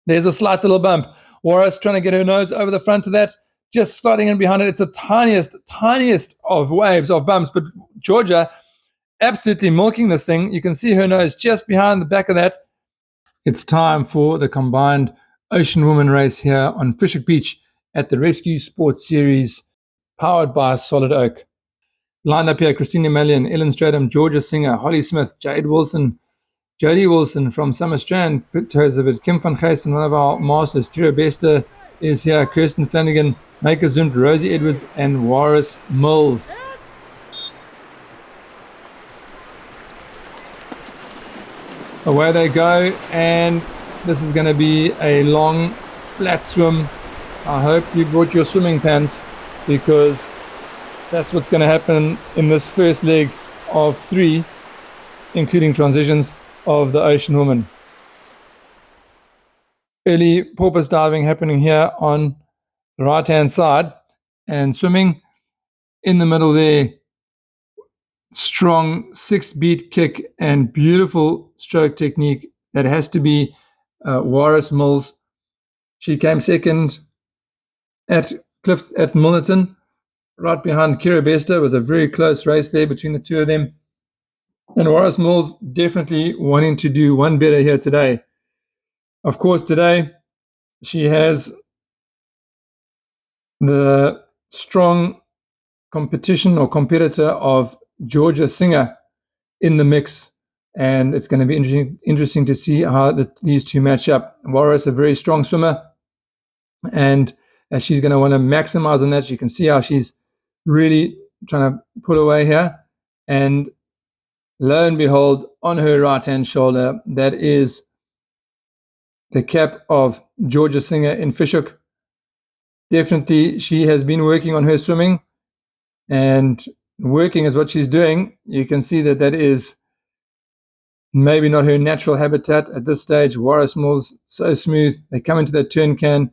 There's a slight little bump. Waris trying to get her nose over the front of that, just sliding in behind it. It's the tiniest of waves, of bumps, but Georgia absolutely milking this thing. You can see her nose just behind the back of that. It's time for the combined Oceanwoman race here on Fish Hoek Beach at the Rescue Sports Series, powered by Solid Oak. Lined up here, Christina Malian, Ellen Strydom, Georgia Singe, Holly Smith, Jade Wilson, Jodie Wilson from Summer Strand, toes of it, Kim van Geysen, one of our masters, Kira Bester is here, Kirsten Flanagan, Maker Zund, Rosie Edwards, and Waris Mills. Away they go, and this is going to be a long, flat swim. I hope you brought your swimming pants, because that's what's going to happen in this first leg of 3, including transitions, of the Oceanwoman. Early porpoise diving happening here on the right-hand side, and swimming in the middle there. Strong 6-beat kick and beautiful stroke technique. That has to be Waris Mills. She came second at Clifton at Milnerton, right behind Kira Bester. It was a very close race there between the two of them. And Waris Mills definitely wanting to do one better here today. Of course, today she has the strong competition or competitor of Georgia Singe in the mix, and it's going to be interesting to see how these two match up. Waris, a very strong swimmer, and she's going to want to maximize on that. You can see how she's really trying to pull away here, and lo and behold, on her right-hand shoulder, that is the cap of Georgia Singe in Fish Hoek. Definitely, she has been working on her swimming, and working is what she's doing. You can see that that is maybe not her natural habitat at this stage. Waris Mills, so smooth. They come into that turn can.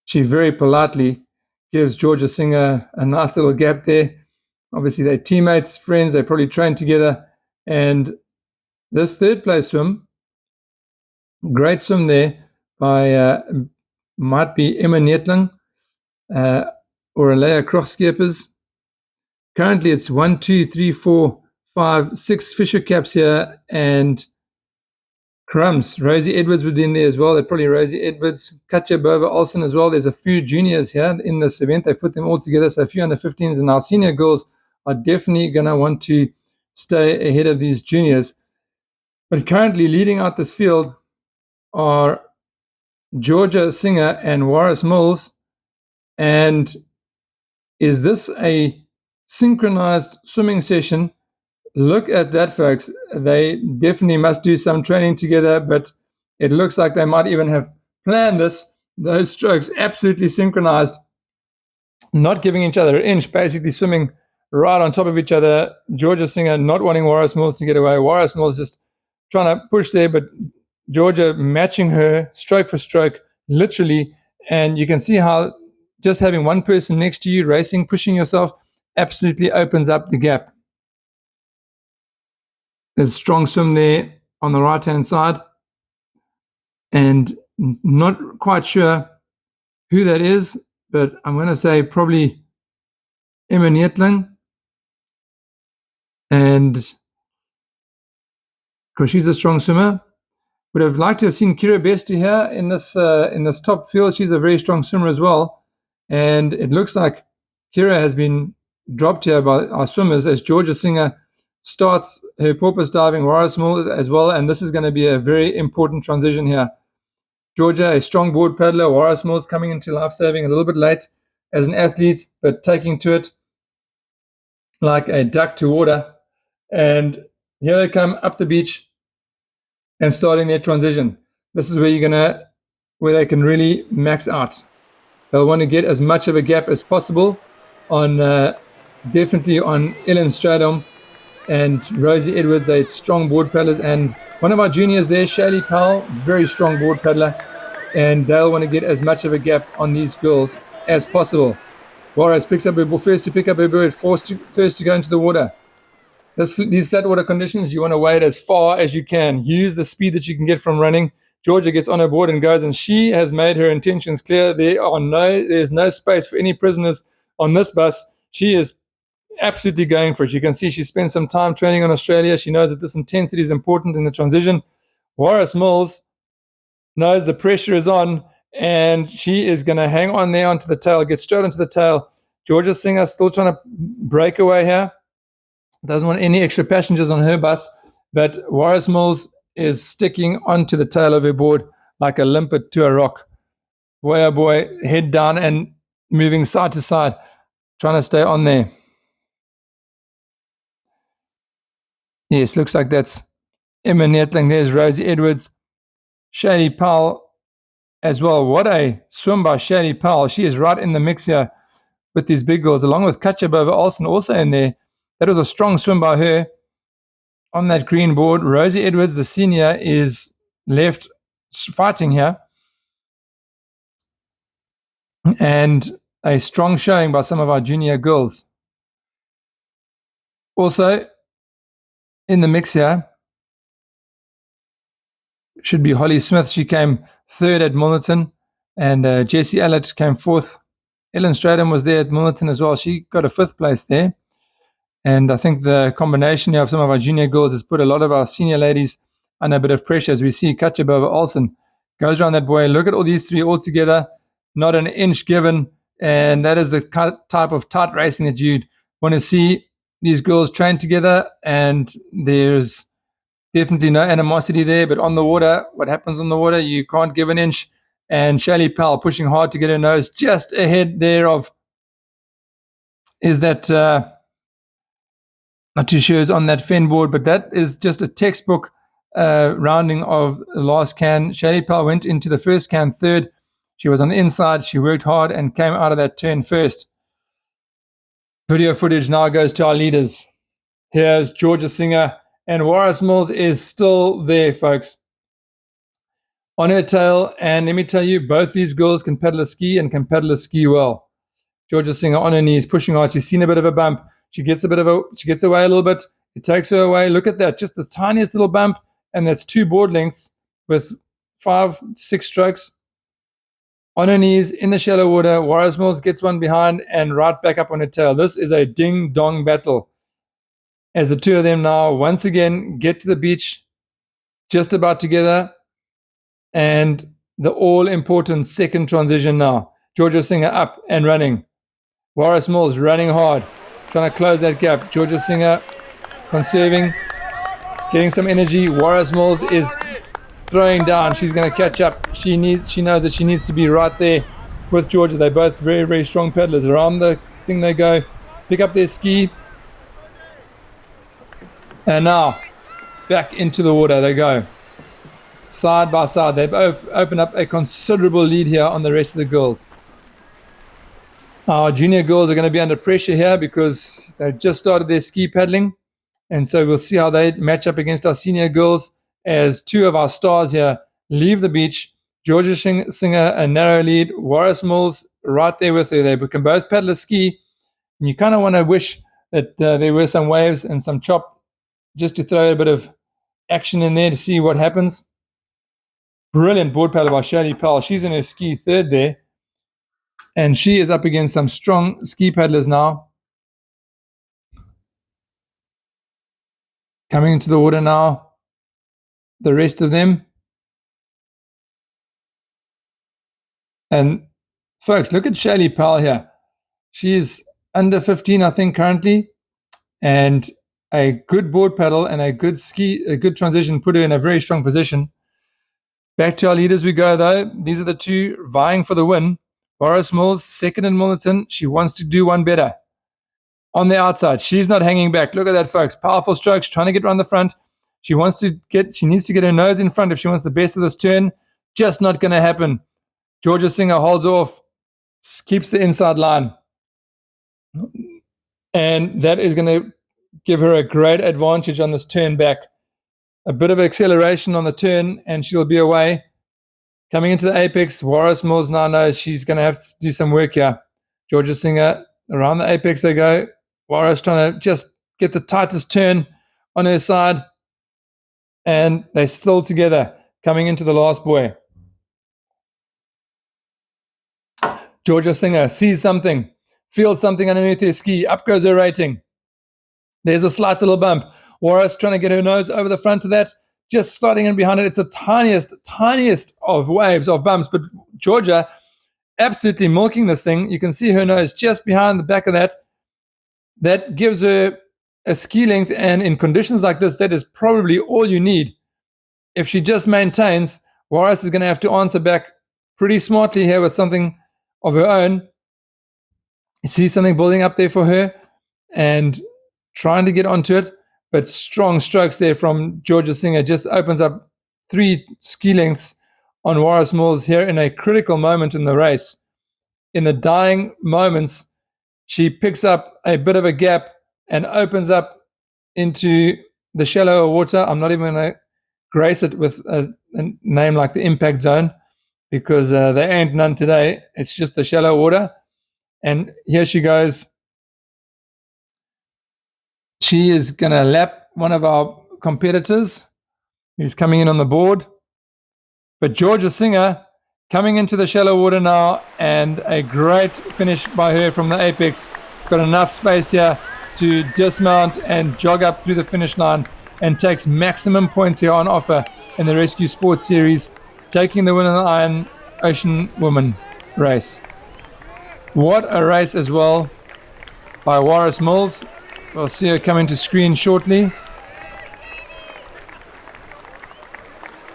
She very politely gives Georgia Singe a nice little gap there. Obviously, they're teammates, friends. They probably trained together. And this third place swim, great swim there by might be Emma Neetling or Alea Krochskepers. Currently, it's 1, 2, 3, 4, 5, 6 Fisher caps here, and crumbs. Rosie Edwards would be in there as well. They're probably Rosie Edwards, Katja Bova Olsen as well. There's a few juniors here in this event. They've put them all together, so a few under 15s, and our senior girls are definitely going to want to stay ahead of these juniors. But currently leading out this field are Georgia Singe and Waris Mills. And is this a synchronized swimming session? Look at that, folks. They definitely must do some training together, but it looks like they might even have planned this. Those strokes absolutely synchronized, not giving each other an inch, basically swimming right on top of each other. Georgia Singe not wanting Waris Mills to get away. Waris Mills just trying to push there, but Georgia matching her stroke for stroke, literally. And you can see how just having one person next to you racing, pushing yourself, absolutely opens up the gap. There's a strong swim there on the right-hand side, and not quite sure who that is, but I'm going to say probably Emma Neetling, and because she's a strong swimmer. Would have liked to have seen Kira Bester here in this top field. She's a very strong swimmer as well, and it looks like Kira has been dropped here by our swimmers as Georgia Singe starts her porpoise diving, Waris Mills as well, and this is going to be a very important transition here. Georgia, a strong board paddler. Waris Mills coming into Lifesaving a little bit late as an athlete, but taking to it like a duck to water. And here they come up the beach and starting their transition. This is where where they can really max out. They'll want to get as much of a gap as possible on definitely on Ellen Strydom and Rosie Edwards. They're strong board paddlers, and one of our juniors there, Shaylee Powell, very strong board paddler, and they'll want to get as much of a gap on these girls as possible. Waris picks up her first to pick up her bird, first to go into the water. These flat water conditions, you want to wade as far as you can. Use the speed that you can get from running. Georgia gets on her board and goes, and she has made her intentions clear. There's no space for any prisoners on this bus. She is absolutely going for it. You can see she spent some time training on Australia. She knows that this intensity is important in the transition. Waris Mills knows the pressure is on, and she is going to hang on there onto the tail, get straight onto the tail. Georgia Singe still trying to break away here. Doesn't want any extra passengers on her bus, but Waris Mills is sticking onto the tail of her board like a limpet to a rock. Boy, oh boy, head down and moving side to side, trying to stay on there. Yes, looks like that's Emma Nettling. There's Rosie Edwards. Shady Powell as well. What a swim by Shady Powell. She is right in the mix here with these big girls, along with Katjabova Olsen also in there. That was a strong swim by her on that green board. Rosie Edwards, the senior, is left fighting here. And a strong showing by some of our junior girls. Also in the mix here should be Holly Smith. She came third at Milnerton, and Jessie Allett came fourth. Ellen Strydom was there at Milnerton as well. She got a fifth place there. And I think the combination of some of our junior girls has put a lot of our senior ladies under a bit of pressure. As we see, Katjabova Olsen goes around that buoy. Look at all these three all together, not an inch given. And that is the type of tight racing that you'd want to see these girls train together. And there's definitely no animosity there. But on the water, what happens on the water, you can't give an inch. And Shelley Powell pushing hard to get her nose just ahead there of, is that, not too sure is on that fen board, but that is just a textbook rounding of the last can. Shelley Powell went into the first can third. She was on the inside. She worked hard and came out of that turn first. Video footage now goes to our leaders. Here's Georgia Singe, and Waris Mills is still there, folks, on her tail. And let me tell you, both these girls can paddle a ski and can paddle a ski well. Georgia Singe on her knees, pushing hard. She's seen a bit of a bump. She gets away a little bit. It takes her away. Look at that, just the tiniest little bump, and that's 2 board lengths with 5-6 strokes. On her knees in the shallow water, Waris Mills gets one behind and right back up on her tail. This is a ding-dong battle as the two of them now once again get to the beach just about together, and the all-important second transition now. Georgia Singe up and running. Waris Mills running hard, trying to close that gap. Georgia Singe conserving, getting some energy. Waris Mills is throwing down. She's going to catch up. She knows that she needs to be right there with Georgia. They're both very, very strong paddlers. Around the thing they go, pick up their ski, and now back into the water they go. Side by side. They've opened up a considerable lead here on the rest of the girls. Our junior girls are going to be under pressure here because they've just started their ski paddling. And so we'll see how they match up against our senior girls as two of our stars here leave the beach. Georgia Singe, a narrow lead. Waris Mills right there with her. They can both paddle a ski. And you kind of want to wish that there were some waves and some chop just to throw a bit of action in there to see what happens. Brilliant board paddle by Shelley Powell. She's in her ski third there. And she is up against some strong ski paddlers now. Coming into the water now, the rest of them. And folks, look at Shelley Powell here. She's under 15, I think, currently. And a good board paddle and a good transition put her in a very strong position. Back to our leaders we go, though. These are the two vying for the win. Waris Mills, second in Milnerton. She wants to do one better. On the outside, she's not hanging back. Look at that, folks. Powerful strokes, trying to get around the front. She needs to get her nose in front if she wants the best of this turn. Just not going to happen. Georgia Singe holds off, keeps the inside line. And that is going to give her a great advantage on this turn back. A bit of acceleration on the turn, and she'll be away. Coming into the apex, Waris Mills now knows she's going to have to do some work here. Georgia Singe, around the apex they go. Waris trying to just get the tightest turn on her side. And they're still together. coming into the last buoy. Georgia Singe sees something, feels something underneath her ski. Up goes her rating. There's a slight little bump. Waris trying to get her nose over the front of that, just sliding in behind it. It's the tiniest of waves, of bumps, but Georgia absolutely milking this thing. You can see her nose just behind the back of that. That gives her a ski length, and in conditions like this, that is probably all you need. If she just maintains, Waris is going to have to answer back pretty smartly here with something of her own. You see something building up there for her and trying to get onto it, but strong strokes there from Georgia Singe just opens up 3 ski lengths on Waris Mills here in a critical moment in the race. In the dying moments, she picks up a bit of a gap and opens up into the shallower water. I'm not even going to grace it with a name like the impact zone because there ain't none today. It's just the shallow water. And here she goes. She is going to lap one of our competitors who's coming in on the board. But Georgia Singe coming into the shallow water now, and a great finish by her from the apex. Got enough space here to dismount and jog up through the finish line and takes maximum points here on offer in the Rescue Sports Series, taking the win in the Iron Oceanwoman race. What a race as well by Waris Mills. We'll see her coming to screen shortly.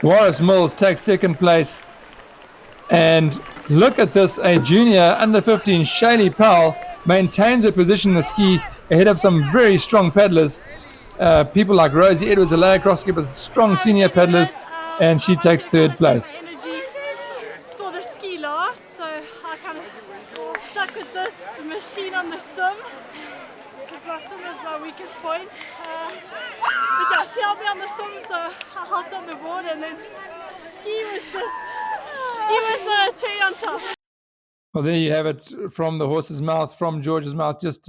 Waris Mills takes second place. And look at this, a junior under 15, Shaylee Powell, maintains her position in the ski ahead of some very strong paddlers. People like Rosie Edwards, the layer cross skipper, strong senior paddlers, and she takes third place. For the ski last, so I kind of stuck with this machine on the swim because my swim is my weakest point. But yeah, she helped me on the swim, so I helped on the board, and then ski was the cherry on top. Well, there you have it from the horse's mouth, from George's mouth, just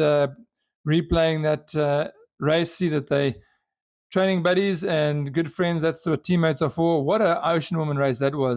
replaying that race. See that they training buddies and good friends. That's what teammates are for. What an Oceanwoman race that was.